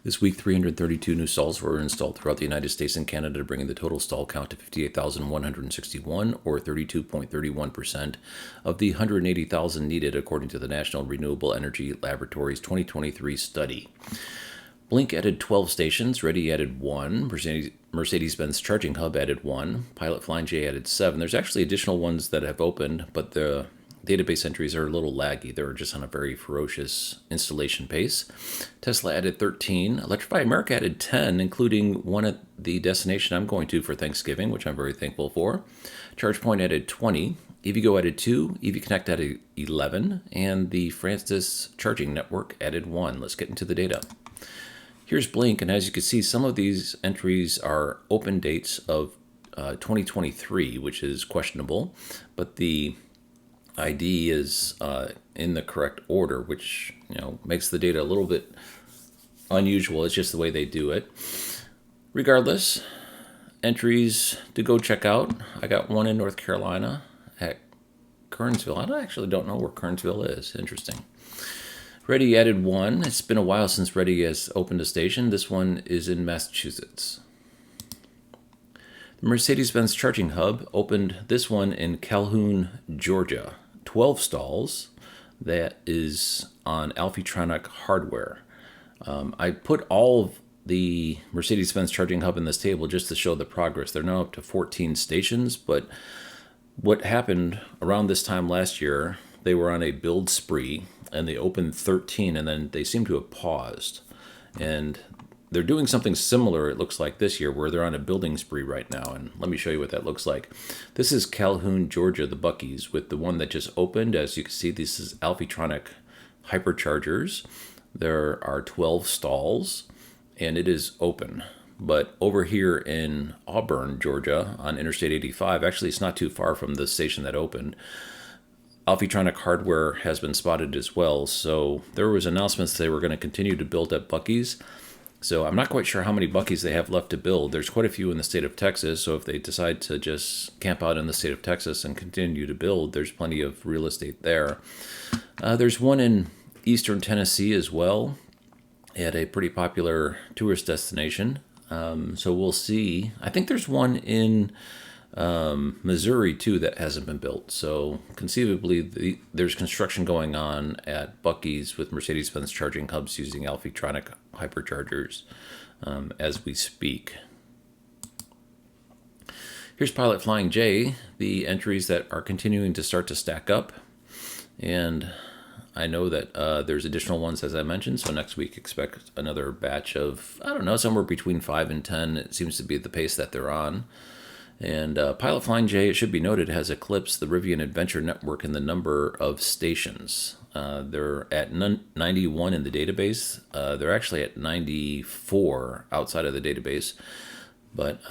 This week, 332 new stalls were installed throughout the United States and Canada, bringing the total stall count to 58,161, or 32.31% of the 180,000 needed, according to the National Renewable Energy Laboratory's 2023 study. Blink added 12 stations, Ready added 1, Mercedes-Benz Charging Hub added 1, Pilot Flying J added 7. There's actually additional ones that have opened, but the database entries are a little laggy. They're just on a very ferocious installation pace. Tesla added 13. Electrify America added 10, including one at the destination I'm going to for Thanksgiving, which I'm very thankful for. ChargePoint added 20. EVgo added 2. EV Connect added 11. And the Francis Charging Network added 1. Let's get into the data. Here's Blink, and as you can see, some of these entries are open dates of 2023, which is questionable, but the ID is in the correct order, which makes the data a little bit unusual. It's just the way they do it. Regardless, entries to go check out. I got one in North Carolina at Kernsville. I actually don't know where Kernsville is. Interesting. Ready added 1. It's been a while since Ready has opened a station. This one is in Massachusetts. The Mercedes-Benz Charging Hub opened this one in Calhoun, Georgia. 12 stalls. That is on Alfitronic hardware. I put all of the Mercedes-Benz Charging Hub in this table just to show the progress. They're now up to 14 stations, but what happened around this time last year, they were on a build spree, and they opened 13, and then they seem to have paused. And they're doing something similar, it looks like, this year, where they're on a building spree right now. And let me show you what that looks like. This is Calhoun, Georgia, the Buc-ee's, with the one that just opened. As you can see, this is Alfitronic hyperchargers. There are 12 stalls, and it is open. But over here in Auburn, Georgia, on Interstate 85, actually it's not too far from the station that opened, Alfitronic hardware has been spotted as well. So there was announcements they were going to continue to build at Buc-ee's. So I'm not quite sure how many Buc-ee's they have left to build. There's quite a few in the state of Texas. So if they decide to just camp out in the state of Texas and continue to build, there's plenty of real estate there. There's one in eastern Tennessee as well, at a pretty popular tourist destination. So we'll see. I think there's one in Missouri too that hasn't been built. So conceivably there's construction going on at Buc-ee's with Mercedes-Benz charging hubs using Alfitronic hyperchargers as we speak. Here's Pilot Flying J, the entries that are continuing to start to stack up, and I know that there's additional ones, as I mentioned, so next week expect another batch of, somewhere between 5 and 10. It seems to be the pace that they're on. And Pilot Flying J, it should be noted, has eclipsed the Rivian Adventure Network in the number of stations. They're at 91 in the database. They're actually at 94 outside of the database. But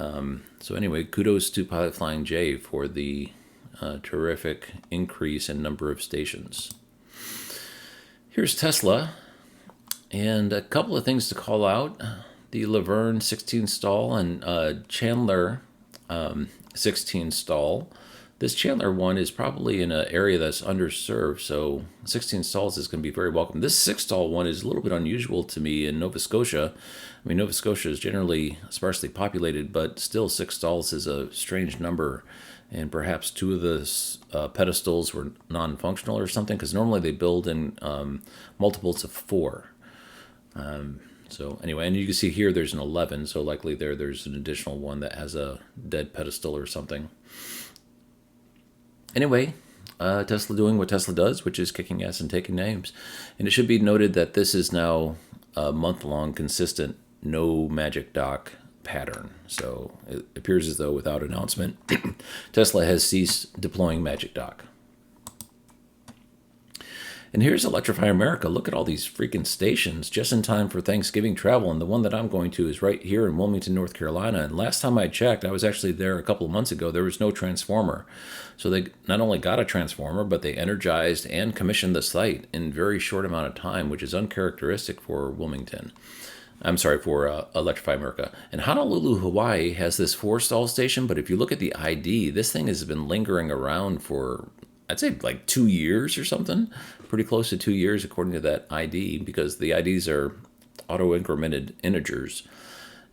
so anyway, kudos to Pilot Flying J for the terrific increase in number of stations. Here's Tesla, and a couple of things to call out. The Laverne 16 stall and Chandler 16 stall. This Chandler one is probably in an area that's underserved, so 16 stalls is going to be very welcome. This 6 stall one is a little bit unusual to me in Nova Scotia. I mean, Nova Scotia is generally sparsely populated, but still 6 stalls is a strange number, and perhaps 2 of the pedestals were non-functional or something, because normally they build in multiples of 4. So anyway, and you can see here there's an 11, so likely there's an additional one that has a dead pedestal or something. Anyway, Tesla doing what Tesla does, which is kicking ass and taking names. And it should be noted that this is now a month-long consistent no magic dock pattern. So it appears as though without announcement, Tesla has ceased deploying magic dock. And here's Electrify America. Look at all these freaking stations just in time for Thanksgiving travel. And the one that I'm going to is right here in Wilmington, North Carolina. And last time I checked, I was actually there a couple of months ago. There was no transformer. So they not only got a transformer, but they energized and commissioned the site in a very short amount of time, which is uncharacteristic for Wilmington. I'm sorry, for Electrify America. And Honolulu, Hawaii has this 4-stall station, but if you look at the ID, this thing has been lingering around for, I'd say, like 2 years or something. Pretty close to 2 years according to that ID, because the IDs are auto-incremented integers.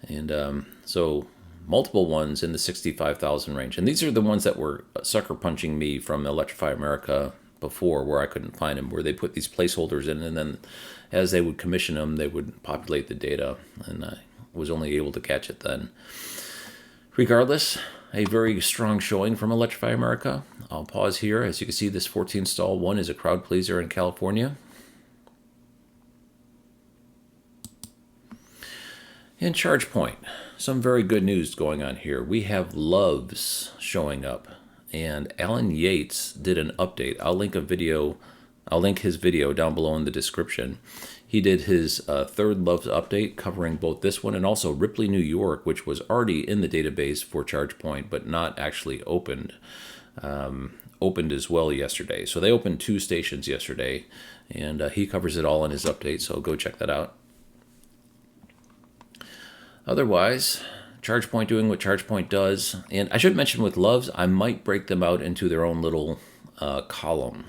And so multiple ones in the 65,000 range. And these are the ones that were sucker punching me from Electrify America before, where I couldn't find them, where they put these placeholders in, and then as they would commission them, they would populate the data, and I was only able to catch it then. Regardless, a very strong showing from Electrify America. I'll pause here. As you can see, this 14 stall one is a crowd pleaser in California. And ChargePoint, some very good news going on here. We have Loves showing up, and Alan Yates did an update. I'll link his video down below in the description. He did his third Loves update, covering both this one and also Ripley, New York, which was already in the database for ChargePoint, but not actually opened. Opened as well yesterday. So they opened 2 stations yesterday, and he covers it all in his update, so go check that out. Otherwise, ChargePoint doing what ChargePoint does. And I should mention with Loves, I might break them out into their own little column.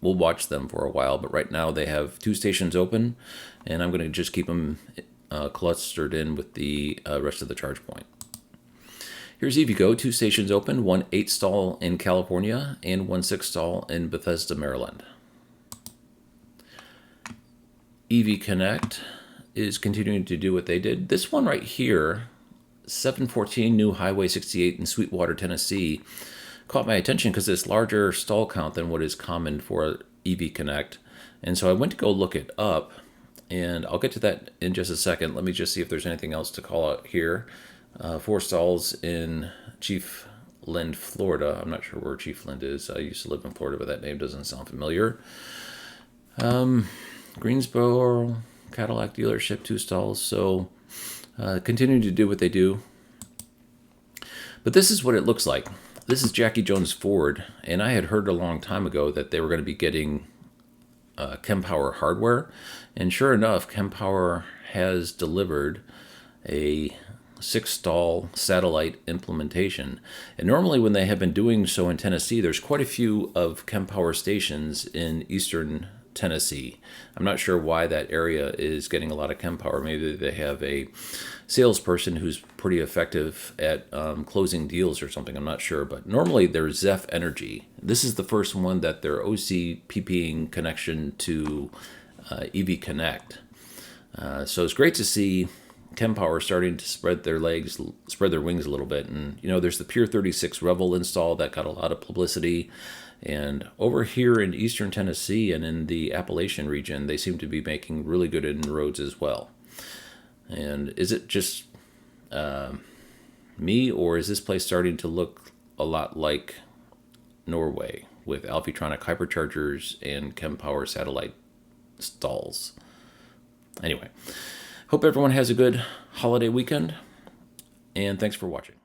We'll watch them for a while, but right now they have 2 stations open, and I'm going to just keep them clustered in with the rest of the ChargePoint. Here's EVgo, 2 stations open, one 8-stall in California and one 6-stall in Bethesda, Maryland. EV Connect is continuing to do what they did. This one right here, 714 New Highway 68 in Sweetwater, Tennessee, caught my attention because it's larger stall count than what is common for EV Connect. And so I went to go look it up, and I'll get to that in just a second. Let me just see if there's anything else to call out here. 4 stalls in Chief Lind, Florida. I'm not sure where Chief Lind is. I used to live in Florida, but that name doesn't sound familiar. Greensboro Cadillac dealership, 2 stalls. So continuing to do what they do. But this is what it looks like. This is Jackie Jones Ford, and I had heard a long time ago that they were going to be getting Kempower hardware, and sure enough, Kempower has delivered a 6-stall satellite implementation. And normally when they have been doing so in Tennessee, there's quite a few of Kempower stations in eastern Tennessee. I'm not sure why that area is getting a lot of Kempower. Maybe they have a salesperson who's pretty effective at closing deals or something. I'm not sure. But normally there's Zeph Energy. This is the first one that they're OCPPing connection to EV Connect. So it's great to see Kempower starting to spread their wings a little bit. And, you know, there's the Pier 36 Revel install that got a lot of publicity. And over here in eastern Tennessee and in the Appalachian region, they seem to be making really good inroads as well. And is it just me, or is this place starting to look a lot like Norway with Alfitronic hyperchargers and Kempower satellite stalls? Anyway, hope everyone has a good holiday weekend, and thanks for watching.